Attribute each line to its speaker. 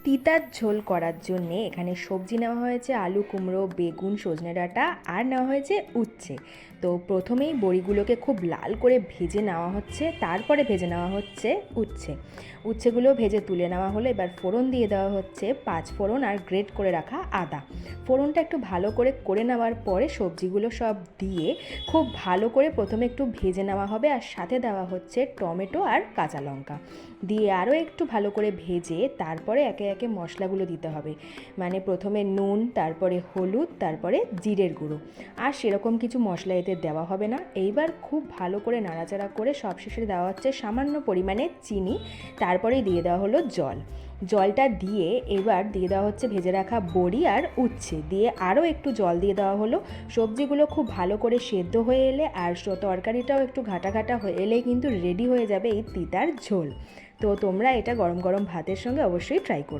Speaker 1: Teacher ঝোল করার জন্যে এখানে সবজি নেওয়া হয়েছে আলু, কুমড়ো, বেগুন, সজনে ডাঁটা আর নেওয়া হয়েছে উচ্ছে। তো প্রথমেই বড়িগুলোকে খুব লাল করে ভেজে নেওয়া হচ্ছে, তারপরে ভেজে নেওয়া হচ্ছে উচ্ছেগুলো ভেজে তুলে নেওয়া হলো। এবার ফোড়ন দিয়ে দেওয়া হচ্ছে 5 ফোড়ন আর গ্রেট করে রাখা আদা। ফোড়নটা একটু ভালো করে নেওয়ার পরে সবজিগুলো সব দিয়ে খুব ভালো করে প্রথমে একটু ভেজে নেওয়া হবে, আর সাথে দেওয়া হচ্ছে টমেটো আর কাঁচা লঙ্কা দিয়ে আরও একটু ভালো করে ভেজে তারপরে একে একে মশলাগুলো দিতে হবে। মানে প্রথমে নুন, তারপরে হলুদ, তারপরে জিরের গুঁড়ো, আর সেরকম কিছু মশলা এতে দেওয়া হবে না। এইবার খুব ভালো করে নাড়াচাড়া করে সবশেষে দেওয়া হচ্ছে সামান্য পরিমাণে চিনি, তারপরেই দিয়ে দেওয়া হলো জলটা দিয়ে এবার দিয়ে দেওয়া হচ্ছে ভেজে রাখা বড়ি আর উচ্ছে দিয়ে আরও একটু জল দিয়ে দেওয়া হলো। সবজিগুলো খুব ভালো করে সেদ্ধ হয়ে এলে আর তরকারিটাও একটু ঘাটা ঘাটা হয়ে এলেই কিন্তু রেডি হয়ে যাবে এই তিতার ঝোল। তো তোমরা এটা গরম গরম ভাতের সঙ্গে অবশ্যই ট্রাই করো।